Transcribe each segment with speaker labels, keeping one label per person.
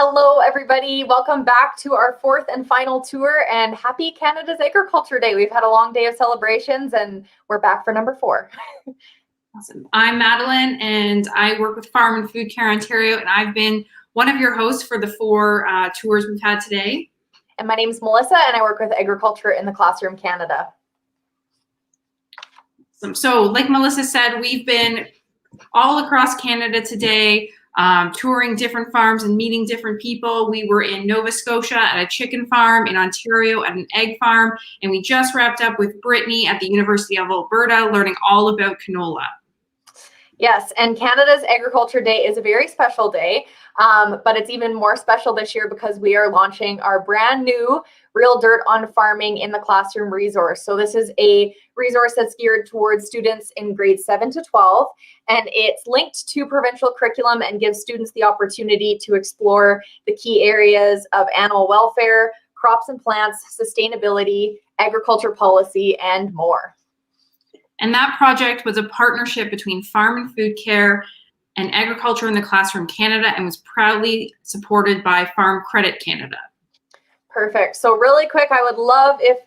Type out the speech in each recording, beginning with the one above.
Speaker 1: Hello, everybody. Welcome back to our fourth and final tour, and happy Canada's Agriculture Day. We've had a long day of celebrations, and we're back for number 4.
Speaker 2: Awesome. I'm Madeline, and I work with Farm and Food Care Ontario, and I've been one of your hosts for the 4 tours we've had today.
Speaker 1: And my name is Melissa, and I work with Agriculture in the Classroom Canada.
Speaker 2: So like Melissa said, we've been all across Canada today, touring different farms and meeting different people. We were in Nova Scotia at a chicken farm, in Ontario at an egg farm, and we just wrapped up with Brittany at the University of Alberta, learning all about canola.
Speaker 1: Yes, and Canada's Agriculture Day is a very special day, but it's even more special this year because we are launching our brand new Real Dirt on Farming in the Classroom resource. So this is a resource that's geared towards students in grades 7 to 12, and it's linked to provincial curriculum and gives students the opportunity to explore the key areas of animal welfare, crops and plants, sustainability, agriculture policy, and more.
Speaker 2: And that project was a partnership between Farm and Food Care and Agriculture in the Classroom Canada, and was proudly supported by Farm Credit Canada.
Speaker 1: Perfect. So really quick, I would love if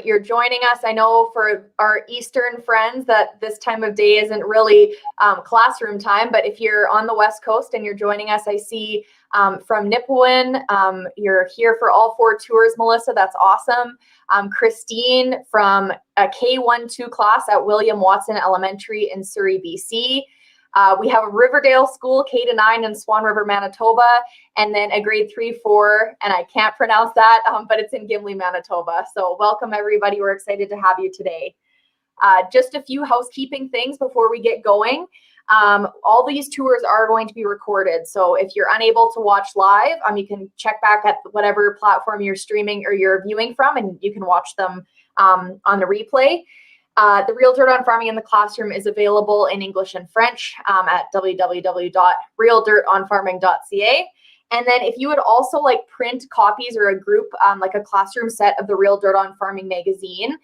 Speaker 1: you're joining us. I know for our Eastern friends that this time of day isn't really classroom time, but if you're on the West Coast and you're joining us, I see from Nipawin, you're here for all 4 tours, Melissa. That's awesome. Christine from a K-1-2 class at William Watson Elementary in Surrey, BC. We have a Riverdale School, K-9 in Swan River, Manitoba, and then a grade 3-4, and I can't pronounce that, but it's in Gimli, Manitoba. So welcome, everybody. We're excited to have you today. Just a few housekeeping things before we get going. All these tours are going to be recorded. So if you're unable to watch live, you can check back at whatever platform you're streaming or you're viewing from, and you can watch them on the replay. The Real Dirt on Farming in the Classroom is available in English and French at www.realdirtonfarming.ca. And then if you would also like print copies or a group, like a classroom set of the Real Dirt on Farming magazine,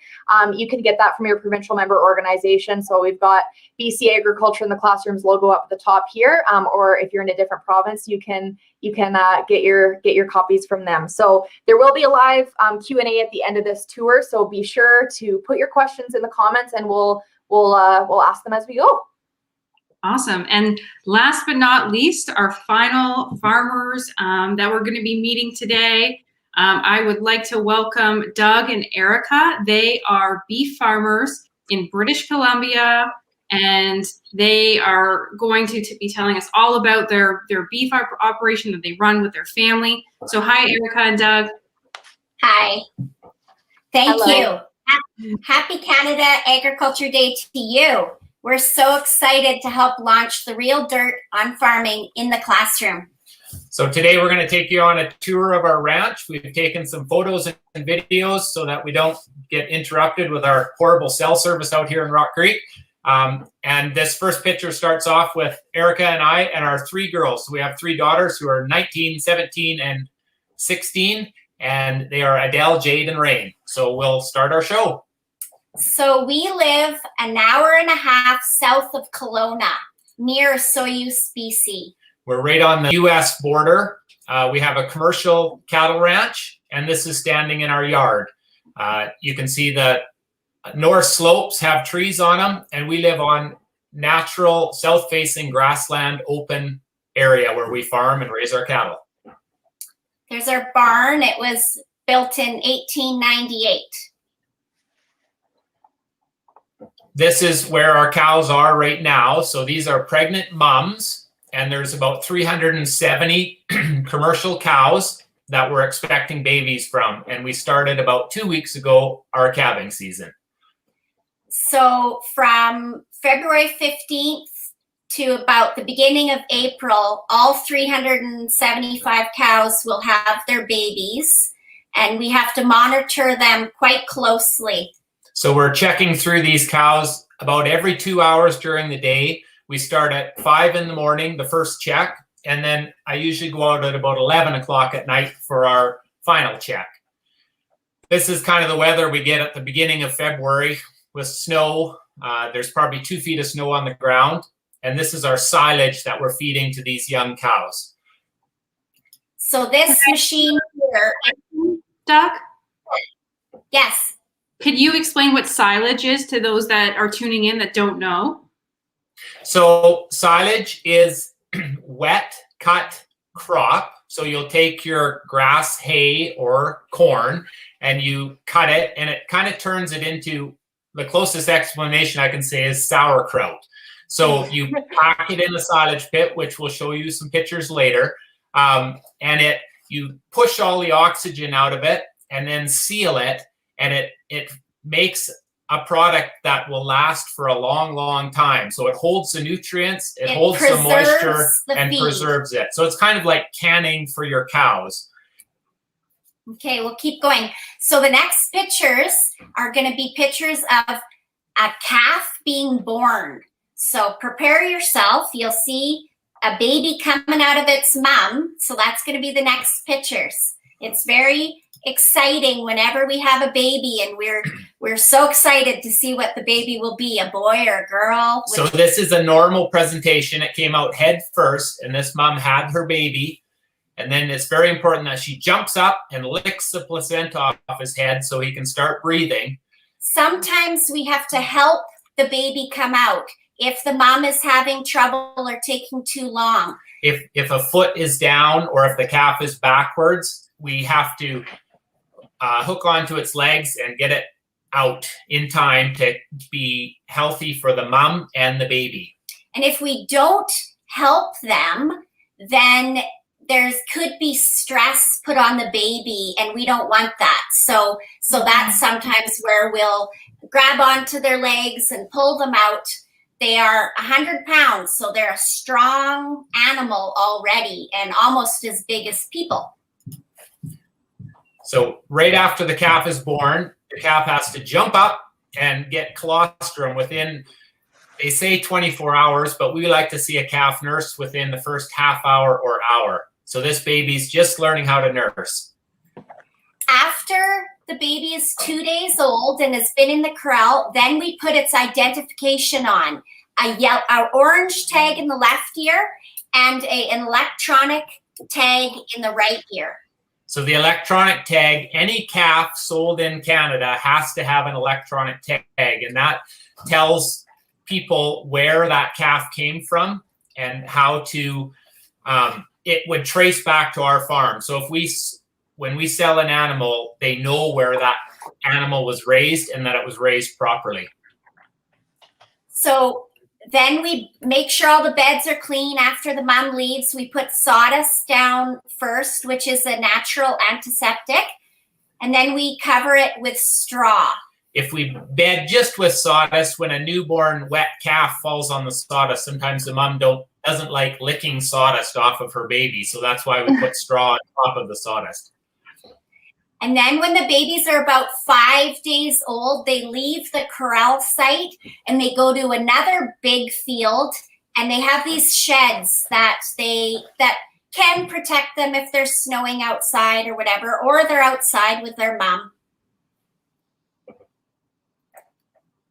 Speaker 1: you can get that from your provincial member organization. So we've got BC Agriculture in the Classroom's logo up at the top here, or if you're in a different province, you can get your copies from them. So there will be a live Q&A at the end of this tour. So be sure to put your questions in the comments, and we'll ask them as we go.
Speaker 2: Awesome. And last but not least, our final farmers that we're going to be meeting today. I would like to welcome Doug and Erika. They are beef farmers in British Columbia, and they are going to be telling us all about their beef operation that they run with their family. So hi, Erika and Doug.
Speaker 3: Hi. Thank
Speaker 1: Hello.
Speaker 3: you. Happy Canada Agriculture Day to you. We're so excited to help launch the Real Dirt on Farming in the Classroom.
Speaker 4: So today we're going to take you on a tour of our ranch. We've taken some photos and videos so that we don't get interrupted with our horrible cell service out here in Rock Creek. And this first picture starts off with Erika and I and our 3 girls. So we have 3 daughters who are 19, 17, and 16, and they are Adele, Jade, and Rain. So we'll start our show.
Speaker 3: So we live an hour and a half south of Kelowna, near Soyuz, BC.
Speaker 4: We're right on the U.S. border. We have a commercial cattle ranch, and this is standing in our yard. You can see the north slopes have trees on them, and we live on natural, south-facing grassland, open area where we farm and raise our cattle.
Speaker 3: There's our barn. It was built in 1898.
Speaker 4: This is where our cows are right now. So these are pregnant mums, and there's about 370 commercial cows that we're expecting babies from. And we started about 2 weeks ago our calving season.
Speaker 3: So from February 15th to about the beginning of April, all 375 cows will have their babies, and we have to monitor them quite closely.
Speaker 4: So we're checking through these cows about every 2 hours during the day. We start at 5 in the morning, the first check, and then I usually go out at about 11 o'clock at night for our final check. This is kind of the weather we get at the beginning of February with snow. There's probably 2 feet of snow on the ground, and this is our silage that we're feeding to these young cows.
Speaker 3: So this machine here,
Speaker 2: Doug,
Speaker 3: yes.
Speaker 2: could you explain what silage is to those that are tuning in that don't know?
Speaker 4: So silage is wet cut crop. So you'll take your grass, hay, or corn, and you cut it, and it kind of turns it into, the closest explanation I can say is sauerkraut. So you pack it in the silage pit, which we'll show you some pictures later, and you push all the oxygen out of it, and then seal it, and it makes a product that will last for a long, long time. So it holds the nutrients, it holds the moisture, and preserves it. So it's kind of like canning for your cows.
Speaker 3: Okay, we'll keep going. So the next pictures are going to be pictures of a calf being born. So prepare yourself. You'll see a baby coming out of its mom. So that's going to be the next pictures. It's very exciting whenever we have a baby, and we're so excited to see what the baby will be, a boy or a girl.
Speaker 4: So this is a normal presentation. It came out head first, and this mom had her baby. And then it's very important that she jumps up and licks the placenta off his head so he can start breathing.
Speaker 3: Sometimes we have to help the baby come out if the mom is having trouble or taking too long.
Speaker 4: If a foot is down or if the calf is backwards, we have to hook onto its legs and get it out in time to be healthy for the mom and the baby.
Speaker 3: And if we don't help them, then there could be stress put on the baby, and we don't want that. So that's sometimes where we'll grab onto their legs and pull them out. They are 100 pounds, so they're a strong animal already and almost as big as people.
Speaker 4: So right after the calf is born, the calf has to jump up and get colostrum within, they say 24 hours, but we like to see a calf nurse within the first half hour or hour. So this baby's just learning how to nurse.
Speaker 3: After the baby is 2 days old and has been in the corral, then we put its identification on. Our orange tag in the left ear and an electronic tag in the right ear.
Speaker 4: So the electronic tag, any calf sold in Canada has to have an electronic tag, and that tells people where that calf came from and how to, it would trace back to our farm. So when we sell an animal, they know where that animal was raised and that it was raised properly.
Speaker 3: So then we make sure all the beds are clean. After the mom leaves, we put sawdust down first, which is a natural antiseptic, and then we cover it with straw.
Speaker 4: If we bed just with sawdust, when a newborn wet calf falls on the sawdust, sometimes the mom doesn't like licking sawdust off of her baby. So that's why we put straw on top of the sawdust.
Speaker 3: And then when the babies are about 5 days old, they leave the corral site and they go to another big field, and they have these sheds that can protect them if they're snowing outside or whatever, or they're outside with their mom.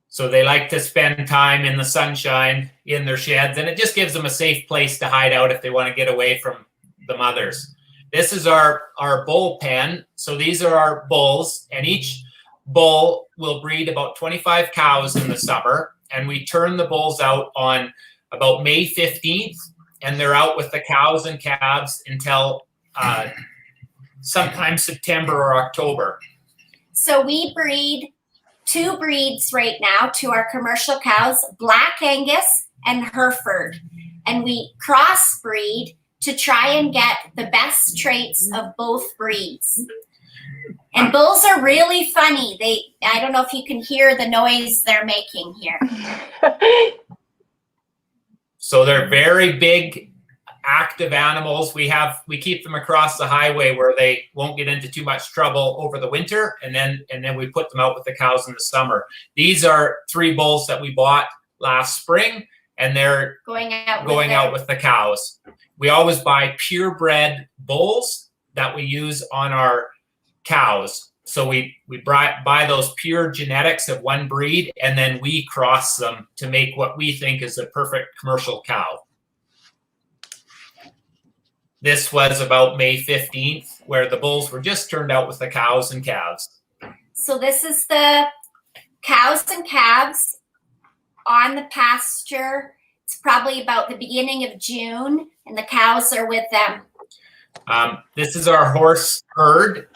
Speaker 4: So they like to spend time in the sunshine in their sheds, and it just gives them a safe place to hide out if they want to get away from the mothers. This is our bull pen. So these are our bulls, and each bull will breed about 25 cows in the summer. And we turn the bulls out on about May 15th, and they're out with the cows and calves until sometime September or October.
Speaker 3: So we breed 2 breeds right now to our commercial cows, Black Angus and Hereford. And we crossbreed to try and get the best traits of both breeds. And bulls are really funny. I don't know if you can hear the noise they're making here.
Speaker 4: So they're very big, active animals. We keep them across the highway where they won't get into too much trouble over the winter, and then we put them out with the cows in the summer. These are 3 bulls that we bought last spring, and they're going out with the cows. We always buy purebred bulls that we use on our cows. So we buy those pure genetics of one breed, and then we cross them to make what we think is a perfect commercial cow. this was about May 15th, where the bulls were just turned out with the cows and calves.
Speaker 3: So this is the cows and calves on the pasture. It's probably about the beginning of June, and the cows are with them.
Speaker 4: This is our horse herd.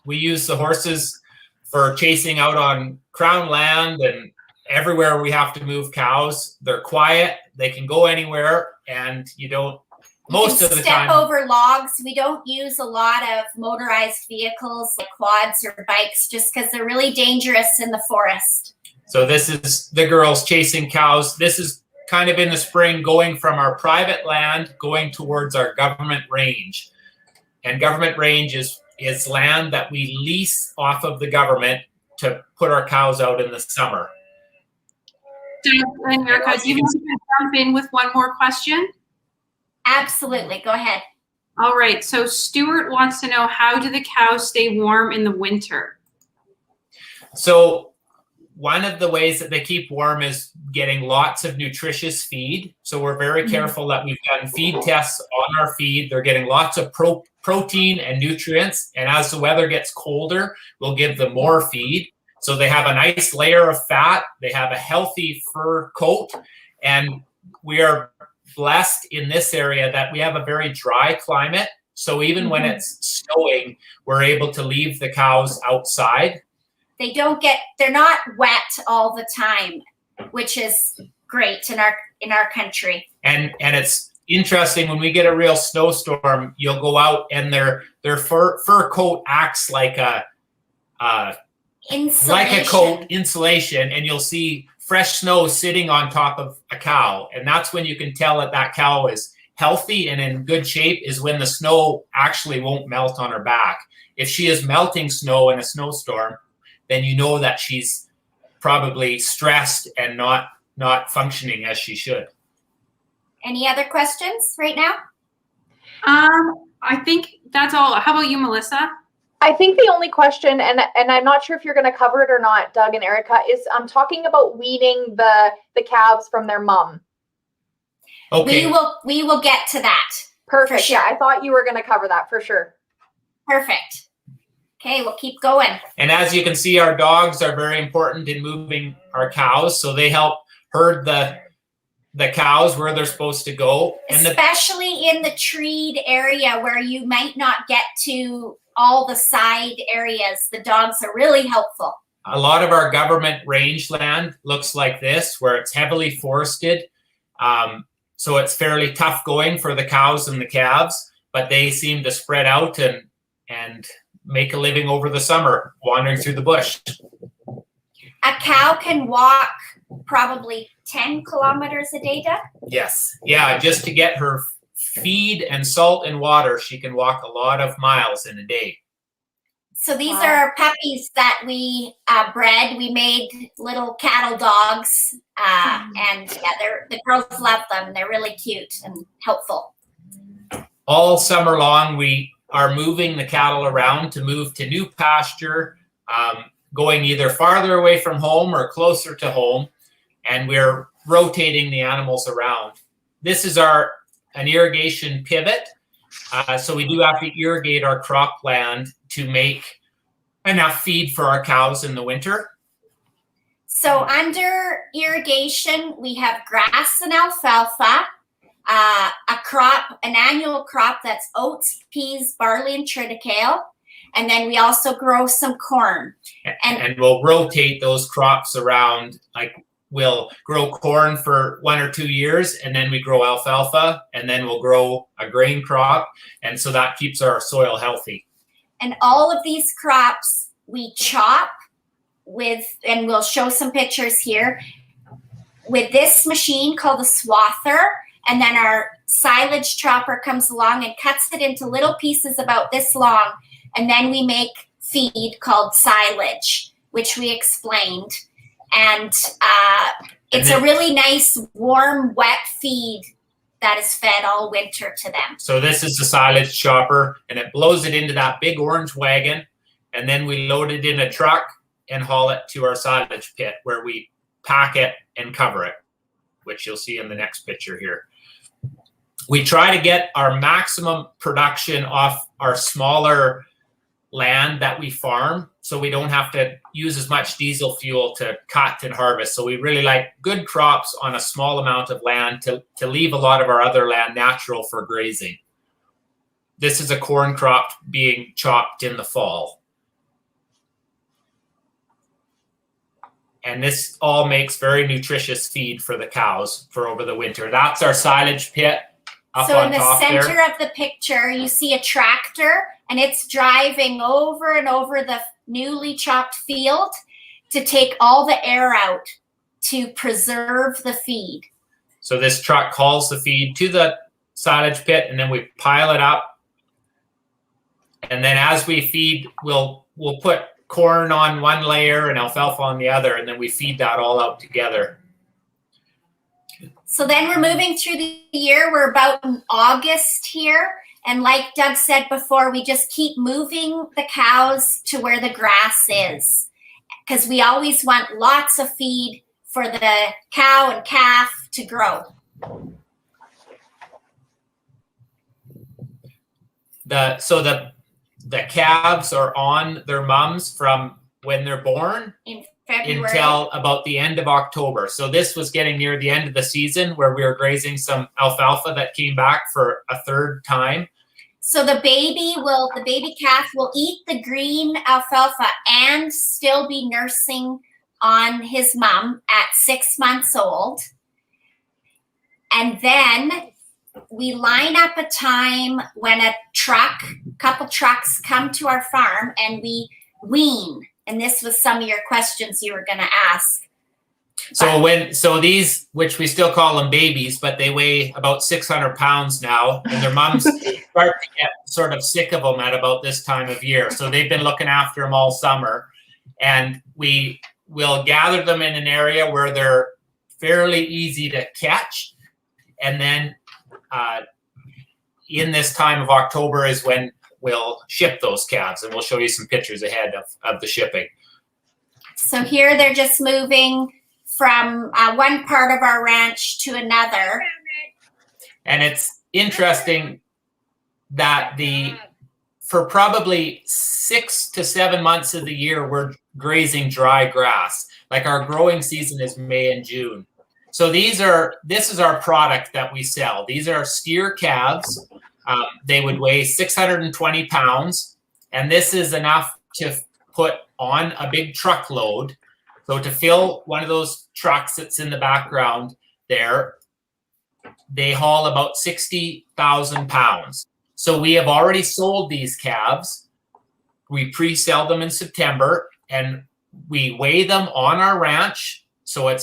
Speaker 4: We use the horses for chasing out on crown land and everywhere we have to move cows. They're quiet, they can go anywhere, and you don't, most of the time.
Speaker 3: Step over logs. We don't use a lot of motorized vehicles like quads or bikes just because they're really dangerous in the forest.
Speaker 4: So this is the girls chasing cows. This is kind of in the spring, going from our private land, going towards our government range. And government range is land that we lease off of the government to put our cows out in the summer.
Speaker 2: Doug and Erika, do you want to jump in with one more question?
Speaker 3: Absolutely. Go ahead.
Speaker 2: All right. So Stuart wants to know, how do the cows stay warm in the winter?
Speaker 4: So one of the ways that they keep warm is getting lots of nutritious feed. So we're very careful that we've done feed tests on our feed. They're getting lots of protein and nutrients. And as the weather gets colder, we'll give them more feed. So they have a nice layer of fat. They have a healthy fur coat. And we are blessed in this area that we have a very dry climate. So even when it's snowing, we're able to leave the cows outside.
Speaker 3: They're not wet all the time, which is great in our country.
Speaker 4: And it's interesting, when we get a real snowstorm, you'll go out and their fur coat acts like a coat, insulation, and you'll see fresh snow sitting on top of a cow. And that's when you can tell that cow is healthy and in good shape, is when the snow actually won't melt on her back. If she is melting snow in a snowstorm, then you know that she's probably stressed and not functioning as she should.
Speaker 3: Any other questions right now?
Speaker 2: I think that's all. How about you, Melissa?
Speaker 1: I think the only question, and I'm not sure if you're going to cover it or not, Doug and Erika, is talking about weaning the calves from their mom.
Speaker 4: Okay.
Speaker 3: We will get to that.
Speaker 1: Perfect.
Speaker 3: Sure.
Speaker 1: Yeah, I thought you were going to cover that for sure.
Speaker 3: Perfect. Okay, we'll keep going.
Speaker 4: And as you can see, our dogs are very important in moving our cows. So they help herd the cows where they're supposed to go. And
Speaker 3: especially in the treed area where you might not get to all the side areas. The dogs are really helpful.
Speaker 4: A lot of our government rangeland looks like this, where it's heavily forested. So it's fairly tough going for the cows and the calves, but they seem to spread out and make a living over the summer wandering through the bush.
Speaker 3: A cow can walk probably 10 kilometers a day, Doug?
Speaker 4: Yes. Yeah, just to get her feed and salt and water, she can walk a lot of miles in a day.
Speaker 3: So these are puppies that we bred. We made little cattle dogs, and yeah, the girls love them. They're really cute and helpful.
Speaker 4: All summer long, we are moving the cattle around to move to new pasture, going either farther away from home or closer to home, and we're rotating the animals around. This is an irrigation pivot, so we do have to irrigate our cropland to make enough feed for our cows in the winter.
Speaker 3: So under irrigation, we have grass and alfalfa, an annual crop that's oats, peas, barley, and triticale. And then we also grow some corn.
Speaker 4: And we'll rotate those crops around. Like we'll grow corn for 1 or 2 years, and then we grow alfalfa, and then we'll grow a grain crop. And so that keeps our soil healthy.
Speaker 3: And all of these crops we chop with, and we'll show some pictures here, with this machine called the swather. And then our silage chopper comes along and cuts it into little pieces about this long. And then we make feed called silage, which we explained. And it's a really nice, warm, wet feed that is fed all winter to them.
Speaker 4: So this is the silage chopper, and it blows it into that big orange wagon. And then we load it in a truck and haul it to our silage pit, where we pack it and cover it, which you'll see in the next picture here. We try to get our maximum production off our smaller land that we farm, so we don't have to use as much diesel fuel to cut and harvest. So we really like good crops on a small amount of land to leave a lot of our other land natural for grazing. This is a corn crop being chopped in the fall. And this all makes very nutritious feed for the cows for over the winter. That's our silage pit up
Speaker 3: So
Speaker 4: on
Speaker 3: in the
Speaker 4: top
Speaker 3: center
Speaker 4: there.
Speaker 3: of the picture, you see a tractor, and it's driving over and over the newly chopped field to take all the air out to preserve the feed.
Speaker 4: So this truck hauls the feed to the silage pit, and then we pile it up. And then as we feed, we'll put corn on one layer and alfalfa on the other, and then we feed that all out together.
Speaker 3: So then we're moving through the year. We're about in August here. And like Doug said before, we just keep moving the cows to where the grass is, because we always want lots of feed for the cow and calf to grow.
Speaker 4: The calves are on their mums from when they're born
Speaker 3: In February.
Speaker 4: until about the end of October. So this was getting near the end of the season where we were grazing some alfalfa that came back for a third time.
Speaker 3: So the baby calf will eat the green alfalfa and still be nursing on his mom at 6 months old. And then we line up a time when couple trucks come to our farm and we wean. And this was some of your questions you were going to ask.
Speaker 4: So these, which we still call them babies, but they weigh about 600 pounds now, and their moms start to get sort of sick of them at about this time of year. So they've been looking after them all summer, and we will gather them in an area where they're fairly easy to catch. And then in this time of October is when we'll ship those calves, and we'll show you some pictures ahead of the shipping.
Speaker 3: So here they're just moving from one part of our ranch to another.
Speaker 4: And it's interesting that for probably 6 to 7 months of the year, we're grazing dry grass. Like our growing season is May and June. So this is our product that we sell. These are steer calves. They would weigh 620 pounds. And this is enough to put on a big truckload. So to fill one of those trucks that's in the background there, they haul about 60,000 pounds. So we have already sold these calves. We pre-sell them in September, and we weigh them on our ranch. So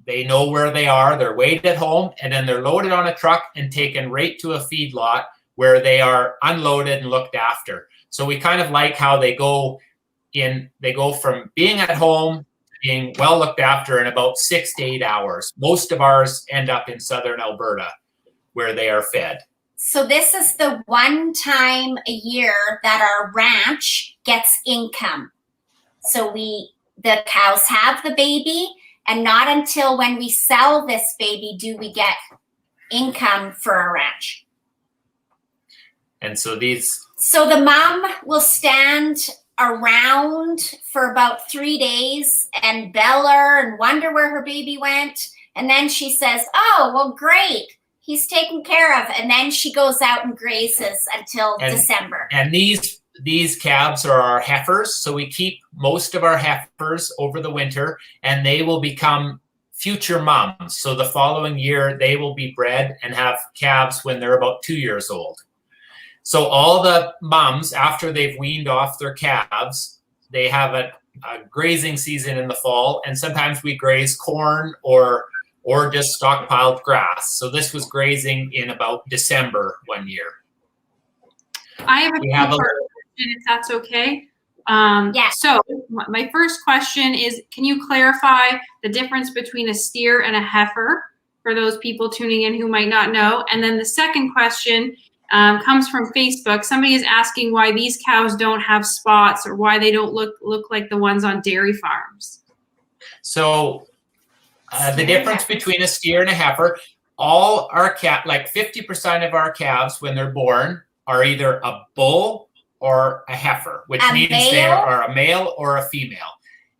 Speaker 4: they know where they are. They're weighed at home, and then they're loaded on a truck and taken right to a feedlot where they are unloaded and looked after. So we kind of like how they go from being at home, being well looked after in about 6 to 8 hours. Most of ours end up in southern Alberta where they are fed.
Speaker 3: So this is the one time a year that our ranch gets income. So the cows have the baby, and not until when we sell this baby do we get income for our ranch.
Speaker 4: And so
Speaker 3: the mom will stand around for about 3 days and bell her and wonder where her baby went. And then she says, "Oh, well, great. He's taken care of." And then she goes out and grazes until December.
Speaker 4: And these calves are our heifers. So we keep most of our heifers over the winter, and they will become future moms. So the following year, they will be bred and have calves when they're about 2 years old. So all the moms, after they've weaned off their calves, they have a grazing season in the fall, and sometimes we graze corn or just stockpiled grass. So this was grazing in about December one year.
Speaker 2: I have a question, if that's okay.
Speaker 3: Yeah.
Speaker 2: So my first question is, can you clarify the difference between a steer and a heifer for those people tuning in who might not know? And then the second question comes from Facebook. Somebody is asking why these cows don't have spots or why they don't look like the ones on dairy farms.
Speaker 4: So the difference between a steer and a heifer, all our like 50% of our calves when they're born are either a bull or a heifer, which means they are a male or a female.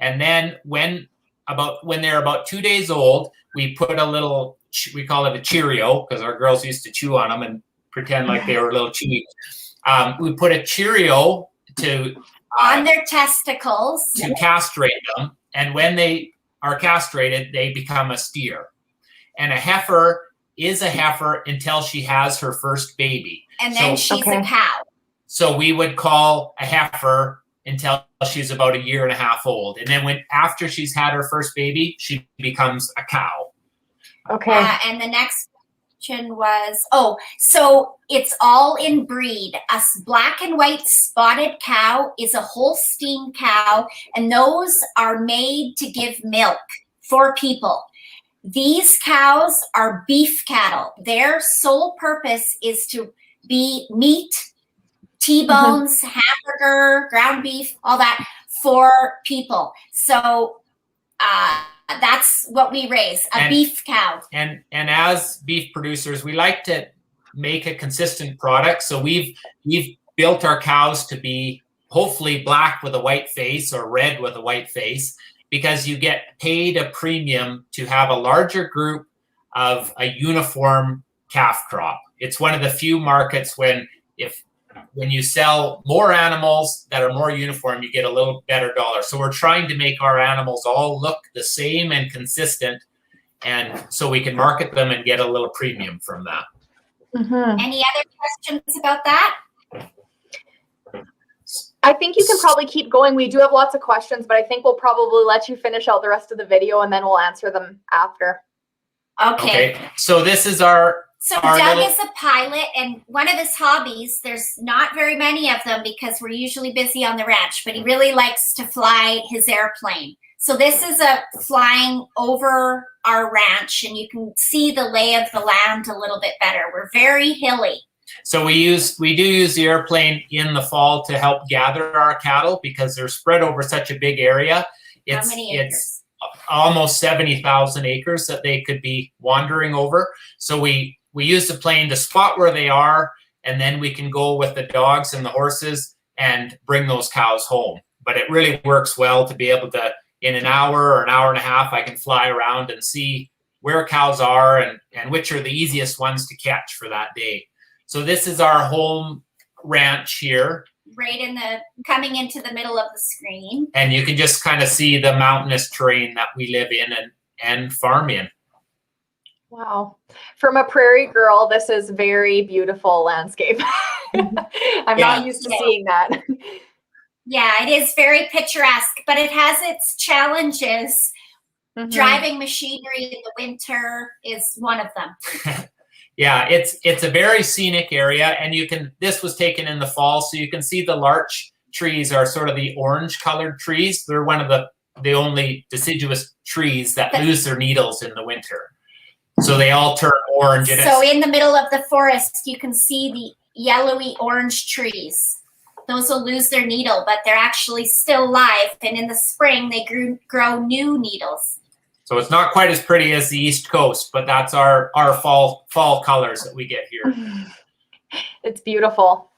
Speaker 4: And then when they're about 2 days old, we put a little, we call it a Cheerio, because our girls used to chew on them and pretend like they were a little chewy. We put a Cheerio
Speaker 3: on their testicles
Speaker 4: to castrate them. And when they are castrated, they become a steer. And a heifer is a heifer until she has her first baby.
Speaker 3: And then she's a cow.
Speaker 4: So we would call a heifer until she's about 1.5 years old. And then after she's had her first baby, she becomes a cow.
Speaker 1: Okay.
Speaker 3: And the next question was, so it's all in breed. A black and white spotted cow is a Holstein cow, and those are made to give milk for people. These cows are beef cattle. Their sole purpose is to be meat, T-bones, hamburger, ground beef, all that for people. So that's what we raise, a beef cow.
Speaker 4: And as beef producers, we like to make a consistent product. So we've built our cows to be hopefully black with a white face or red with a white face, because you get paid a premium to have a larger group of a uniform calf crop. It's one of the few markets when you sell more animals that are more uniform, you get a little better dollar. So we're trying to make our animals all look the same and consistent, and so we can market them and get a little premium from that.
Speaker 3: Any other questions about that?
Speaker 1: I think you can probably keep going. We do have lots of questions, but I think we'll probably let you finish out the rest of the video and then we'll answer them after.
Speaker 3: Okay.
Speaker 4: So this is our
Speaker 3: Doug is a pilot, and one of his hobbies, there's not very many of them because we're usually busy on the ranch, but he really likes to fly his airplane. So this is a flying over our ranch, and you can see the lay of the land a little bit better. We're very hilly.
Speaker 4: So we do use the airplane in the fall to help gather our cattle because they're spread over such a big area.
Speaker 3: How many acres?
Speaker 4: It's almost 70,000 acres that they could be wandering over. So we use the plane to spot where they are, and then we can go with the dogs and the horses and bring those cows home. But it really works well to be able to, in an hour or an hour and a half, I can fly around and see where cows are and which are the easiest ones to catch for that day. So this is our home ranch here.
Speaker 3: Right coming into the middle of the screen.
Speaker 4: And you can just kind of see the mountainous terrain that we live in and farm in.
Speaker 1: Wow. From a prairie girl, this is very beautiful landscape. I'm not used to seeing that.
Speaker 3: Yeah, it is very picturesque, but it has its challenges. Driving machinery in the winter is one of them.
Speaker 4: Yeah, it's a very scenic area, and this was taken in the fall, so you can see the larch trees are sort of the orange colored trees. They're one of the only deciduous trees that lose their needles in the winter. So they all turn orange.
Speaker 3: So in the middle of the forest, you can see the yellowy orange trees. Those will lose their needle, but they're actually still live. And in the spring, they grow new needles.
Speaker 4: So it's not quite as pretty as the East Coast, but that's our fall colors that we get here.
Speaker 1: It's beautiful.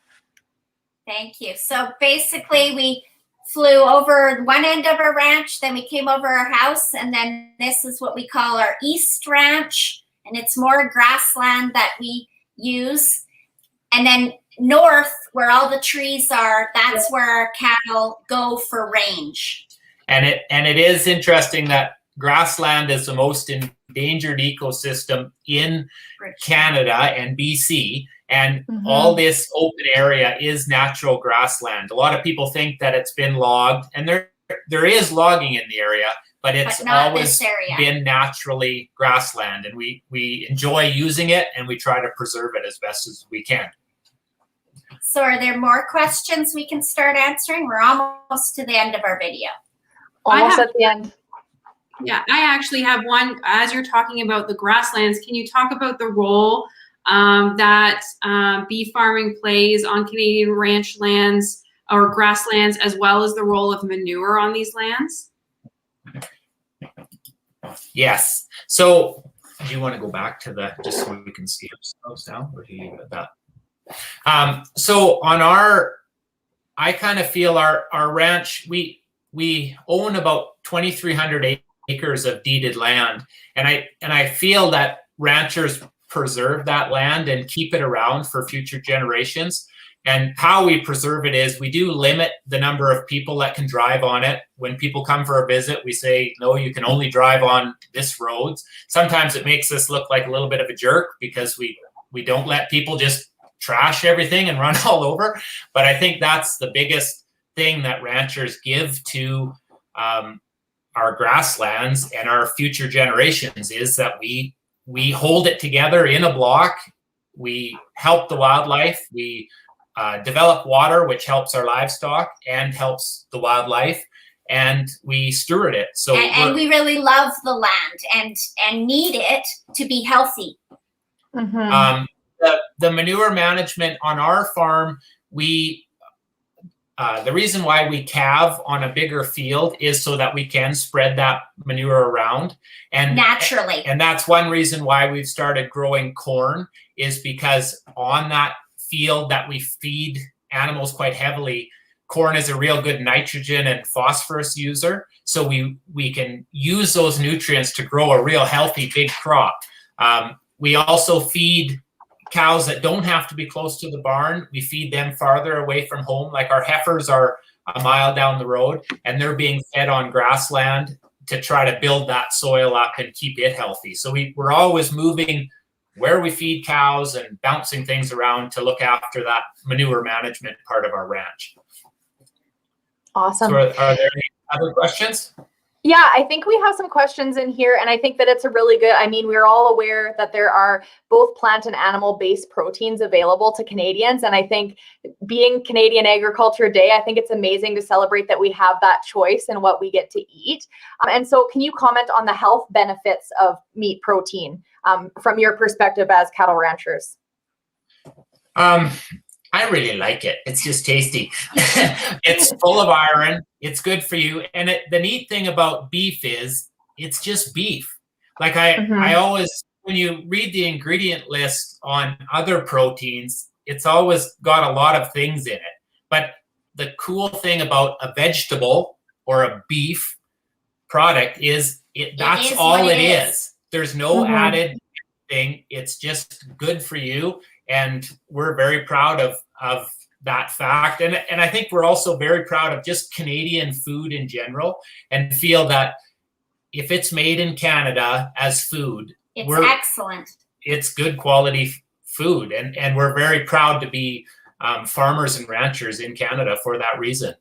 Speaker 3: Thank you. So basically, we flew over one end of our ranch, then we came over our house, and then this is what we call our East Ranch, and it's more grassland that we use. And then north, where all the trees are, that's where our cattle go for range.
Speaker 4: And it is interesting that grassland is the most endangered ecosystem in Canada and BC, and all this open area is natural grassland. A lot of people think that it's been logged, and there is logging in the area, but it's always been naturally grassland, and we enjoy using it, and we try to preserve it as best as we can.
Speaker 3: So are there more questions we can start answering? We're almost to the end of our video.
Speaker 1: Almost at the end.
Speaker 2: Yeah, I actually have one. As you're talking about the grasslands, can you talk about the role that beef farming plays on Canadian ranch lands or grasslands, as well as the role of manure on these lands?
Speaker 4: Yes. So do you want to go back to the, just so we can see ourselves now, or do you leave it at that? So on I kind of feel our ranch, we own about 2,300 acres of deeded land, and I feel that ranchers preserve that land and keep it around for future generations. And how we preserve it is we do limit the number of people that can drive on it. When people come for a visit, we say, no, you can only drive on this road. Sometimes it makes us look like a little bit of a jerk because we don't let people just trash everything and run all over. But I think that's the biggest thing that ranchers give to our grasslands and our future generations, is that we hold it together in a block. We help the wildlife. We develop water, which helps our livestock and helps the wildlife, and we steward it. So
Speaker 3: and we really love the land and need it to be healthy.
Speaker 1: Mm-hmm.
Speaker 4: The manure management on our farm, the reason why we calve on a bigger field is so that we can spread that manure around, and
Speaker 3: naturally.
Speaker 4: And that's one reason why we've started growing corn, is because on that field that we feed animals quite heavily, corn is a real good nitrogen and phosphorus user. So we can use those nutrients to grow a real healthy big crop. We also feed cows that don't have to be close to the barn. We feed them farther away from home. Like our heifers are a mile down the road, and they're being fed on grassland to try to build that soil up and keep it healthy. So we're always moving where we feed cows and bouncing things around to look after that manure management part of our ranch.
Speaker 1: Awesome.
Speaker 4: So are there any other questions?
Speaker 1: Yeah, I think we have some questions in here, and I think that it's a really good, I mean, we're all aware that there are both plant and animal-based proteins available to Canadians, and I think being Canadian Agriculture Day, I think it's amazing to celebrate that we have that choice in what we get to eat. And so can you comment on the health benefits of meat protein from your perspective as cattle ranchers?
Speaker 4: I really like it. It's just tasty. It's full of iron. It's good for you. And the neat thing about beef is it's just beef. Like I always, when you read the ingredient list on other proteins, it's always got a lot of things in it. But the cool thing about a vegetable or a beef product is that's all it is. There's no added thing. It's just good for you. And we're very proud of that fact. And I think we're also very proud of just Canadian food in general, and feel that if it's made in Canada as food,
Speaker 3: it's excellent.
Speaker 4: It's good quality food. And we're very proud to be farmers and ranchers in Canada for that reason.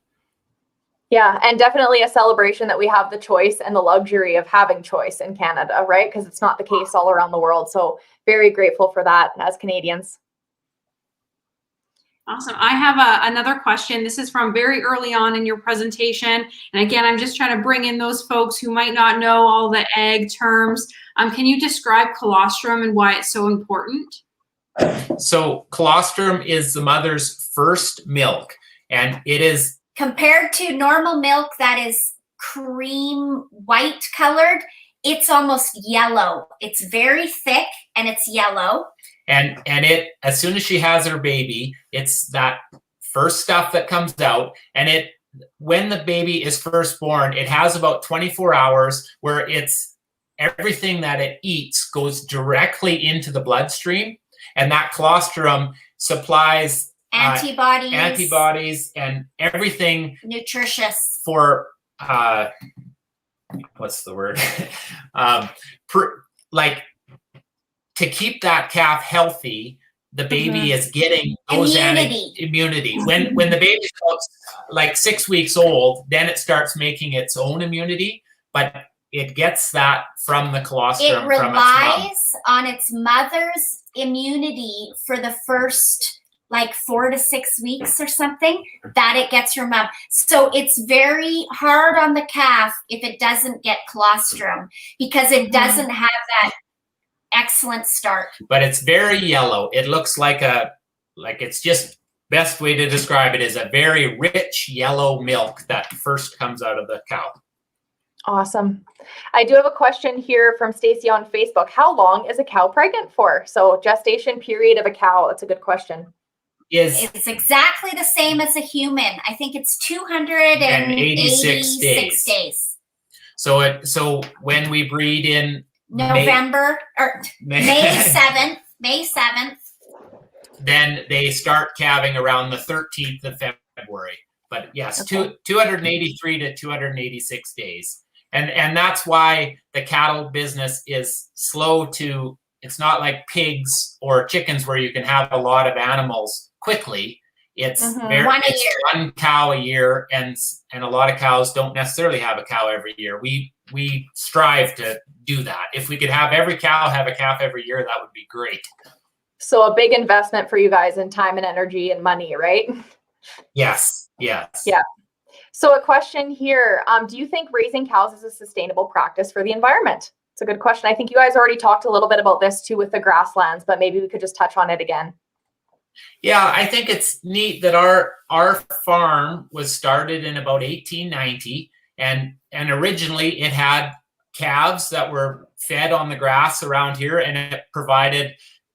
Speaker 1: Yeah, and definitely a celebration that we have the choice and the luxury of having choice in Canada, right? Because it's not the case all around the world. So very grateful for that as Canadians.
Speaker 2: Awesome. I have another question. This is from very early on in your presentation. And again, I'm just trying to bring in those folks who might not know all the ag terms. Can you describe colostrum and why it's so important?
Speaker 4: So colostrum is the mother's first milk, and it is
Speaker 3: compared to normal milk that is cream white colored, it's almost yellow. It's very thick and it's yellow.
Speaker 4: And it, as soon as she has her baby, it's that first stuff that comes out. And when the baby is first born, it has about 24 hours where it's everything that it eats goes directly into the bloodstream. And that colostrum supplies antibodies and everything
Speaker 3: nutritious
Speaker 4: for what's the word? Like to keep that calf healthy, the baby is getting those immunity. When the baby's like 6 weeks old, then it starts making its own immunity, but it gets that from the colostrum.
Speaker 3: It relies on its mother's immunity for the first like 4 to 6 weeks or something that it gets from mom. So it's very hard on the calf if it doesn't get colostrum, because it doesn't have that excellent start.
Speaker 4: But it's very yellow. It looks like it's just, best way to describe it is a very rich yellow milk that first comes out of the cow.
Speaker 1: Awesome. I do have a question here from Stacy on Facebook. How long is a cow pregnant for? So gestation period of a cow. That's a good question.
Speaker 3: It's exactly the same as a human. I think it's 286 days.
Speaker 4: So when we breed in
Speaker 3: November or May 7th,
Speaker 4: then they start calving around the 13th of February. But yes, okay. 283 to 286 days. And that's why the cattle business is slow to, it's not like pigs or chickens where you can have a lot of animals quickly. It's one cow a year, and a lot of cows don't necessarily have a cow every year. We strive to do that. If we could have every cow have a calf every year, that would be great.
Speaker 1: So a big investment for you guys in time and energy and money, right?
Speaker 4: Yes.
Speaker 1: Yeah. So a question here, do you think raising cows is a sustainable practice for the environment? It's a good question. I think you guys already talked a little bit about this too with the grasslands, but maybe we could just touch on it again.
Speaker 4: Yeah, I think it's neat that our farm was started in about 1890, and originally it had calves that were fed on the grass around here, and it provided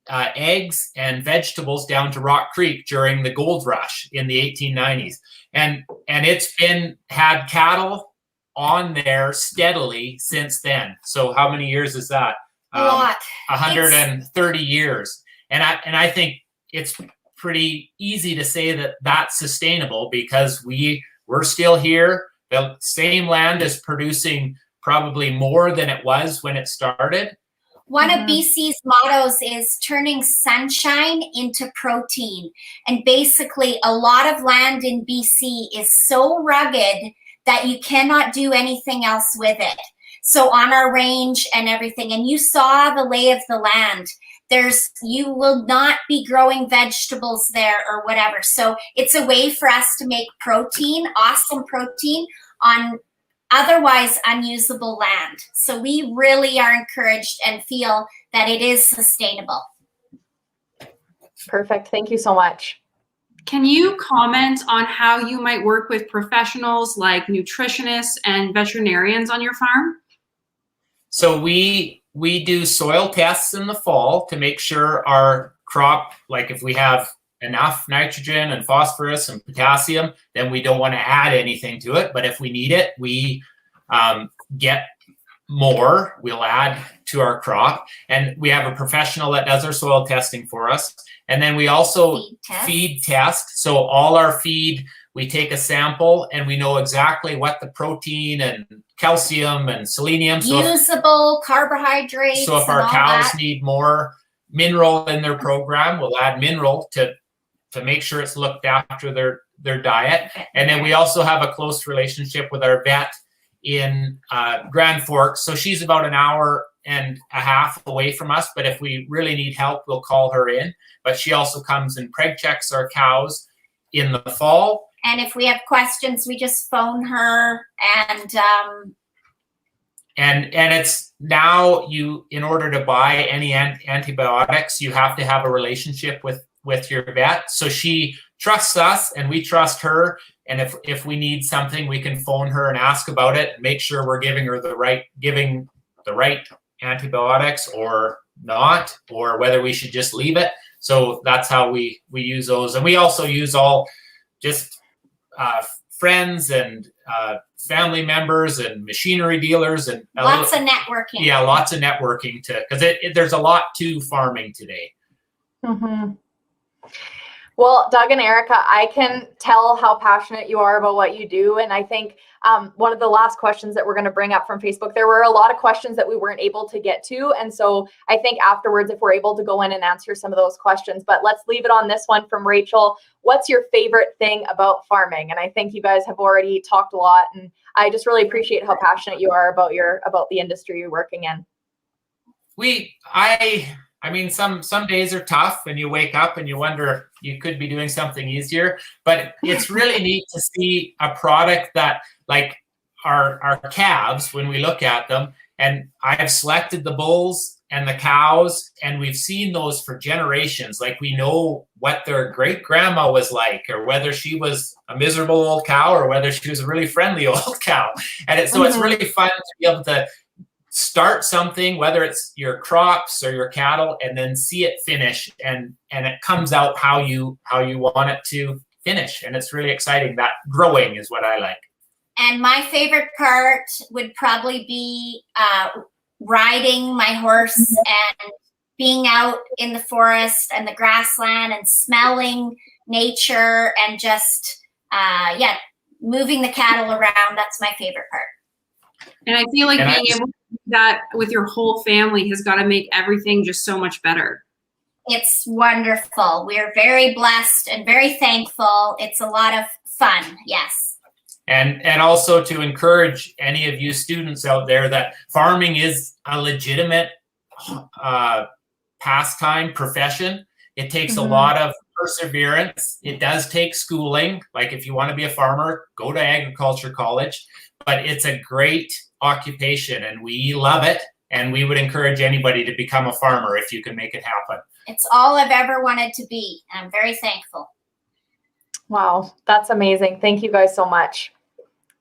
Speaker 4: eggs and vegetables down to Rock Creek during the gold rush in the 1890s. And it's had cattle on there steadily since then. So how many years is that?
Speaker 3: A lot.
Speaker 4: 130 years. And I think it's pretty easy to say that that's sustainable because we're still here. The same land is producing probably more than it was when it started.
Speaker 3: One of BC's mottos is turning sunshine into protein. And basically, a lot of land in BC is so rugged that you cannot do anything else with it. So on our range and everything, and you saw the lay of the land, you will not be growing vegetables there or whatever. So it's a way for us to make protein, awesome protein, on otherwise unusable land. So we really are encouraged and feel that it is sustainable.
Speaker 1: Perfect. Thank you so much.
Speaker 2: Can you comment on how you might work with professionals like nutritionists and veterinarians on your farm?
Speaker 4: So we do soil tests in the fall to make sure our crop, like if we have enough nitrogen and phosphorus and potassium, then we don't want to add anything to it. But if we need it, we get more, we'll add to our crop. And we have a professional that does our soil testing for us. And then we also feed test. So all our feed, we take a sample and we know exactly what the protein and calcium and selenium.
Speaker 3: Usable carbohydrates.
Speaker 4: So if our cows need more mineral in their program, we'll add mineral to make sure it's looked after their diet. And then we also have a close relationship with our vet in Grand Forks. So she's about an hour and a half away from us, but if we really need help, we'll call her in. But she also comes and preg checks our cows in the fall.
Speaker 3: And if we have questions, we just phone her. And
Speaker 4: it's now in order to buy any antibiotics, you have to have a relationship with your vet. So she trusts us and we trust her. And if we need something, we can phone her and ask about it and make sure we're giving the right antibiotics or not, or whether we should just leave it. So that's how we use those. And we also use all just friends and family members and machinery dealers and
Speaker 3: lots of networking.
Speaker 4: Yeah, lots of networking because there's a lot to farming today.
Speaker 1: Mm-hmm. Well, Doug and Erika, I can tell how passionate you are about what you do. And I think one of the last questions that we're going to bring up from Facebook, there were a lot of questions that we weren't able to get to. And so I think afterwards, if we're able to go in and answer some of those questions, but let's leave it on this one from Rachel. What's your favorite thing about farming? And I think you guys have already talked a lot. And I just really appreciate how passionate you are about the industry you're working in.
Speaker 4: I mean, some days are tough and you wake up and you wonder you could be doing something easier, but it's really neat to see a product that like our calves, when we look at them, and I have selected the bulls and the cows, and we've seen those for generations. Like, we know what their great grandma was like, or whether she was a miserable old cow or whether she was a really friendly old cow. And so it's really fun to be able to start something, whether it's your crops or your cattle, and then see it finish, and it comes out how you want it to finish. And it's really exciting. That growing is what I like.
Speaker 3: And my favorite part would probably be riding my horse and being out in the forest and the grassland and smelling nature and just, moving the cattle around. That's my favorite part.
Speaker 2: And I feel like being able to do that with your whole family has got to make everything just so much better.
Speaker 3: It's wonderful. We're very blessed and very thankful. It's a lot of fun. Yes.
Speaker 4: And also to encourage any of you students out there that farming is a legitimate pastime, profession. It takes a lot of perseverance. It does take schooling. Like, if you want to be a farmer, go to agriculture college. But it's a great occupation, and we love it. And we would encourage anybody to become a farmer if you can make it happen.
Speaker 3: It's all I've ever wanted to be. I'm very thankful.
Speaker 1: Wow, that's amazing. Thank you guys so much.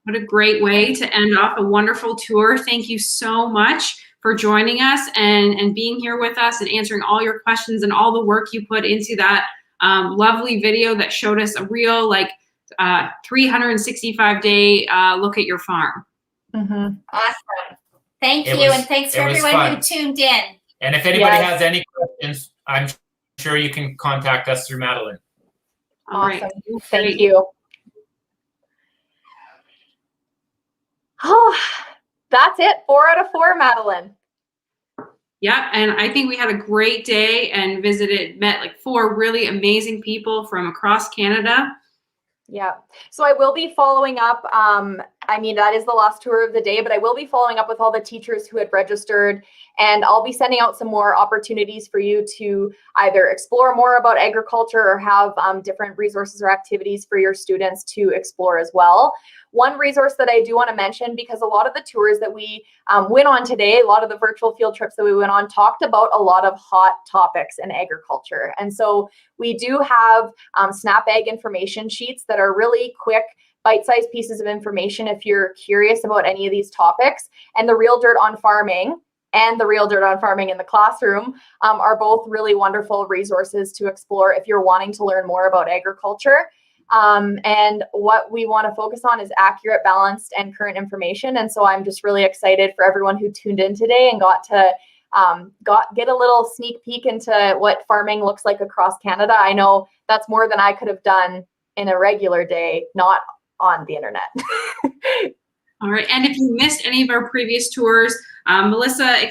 Speaker 2: What a great way to end off a wonderful tour. Thank you so much for joining us and being here with us and answering all your questions and all the work you put into that lovely video that showed us a real 365-day look at your farm.
Speaker 3: Awesome. Thank you, and thanks for everyone who tuned in.
Speaker 4: And if anybody has any questions, I'm sure you can contact us through Madeline.
Speaker 1: Awesome. Thank you. Oh, that's it. 4 out of 4, Madeline.
Speaker 2: Yeah, and I think we had a great day and met like 4 really amazing people from across Canada.
Speaker 1: Yeah. So I will be following up. I mean, that is the last tour of the day, but I will be following up with all the teachers who had registered, and I'll be sending out some more opportunities for you to either explore more about agriculture or have different resources or activities for your students to explore as well. One resource that I do want to mention, because a lot of the tours that we went on today, a lot of the virtual field trips that we went on talked about a lot of hot topics in agriculture. And so we do have Snap Ag information sheets that are really quick, bite-sized pieces of information if you're curious about any of these topics. And the Real Dirt on Farming and the Real Dirt on Farming in the Classroom are both really wonderful resources to explore if you're wanting to learn more about agriculture. And what we want to focus on is accurate, balanced, and current information. And so I'm just really excited for everyone who tuned in today and got to get a little sneak peek into what farming looks like across Canada. I know that's more than I could have done in a regular day, not on the internet.
Speaker 2: All right, and if you missed any of our previous tours, Melissa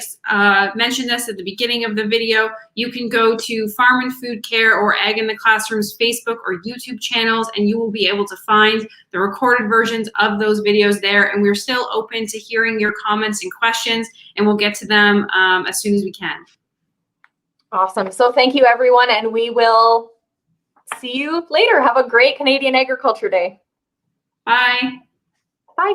Speaker 2: mentioned this at the beginning of the video. You can go to Farm and Food Care or Ag in the Classroom's Facebook or YouTube channels, and you will be able to find the recorded versions of those videos there. And we're still open to hearing your comments and questions, and we'll get to them as soon as we can.
Speaker 1: Awesome. So thank you, everyone, and we will see you later. Have a great Canadian Agriculture Day.
Speaker 2: Bye.
Speaker 1: Bye.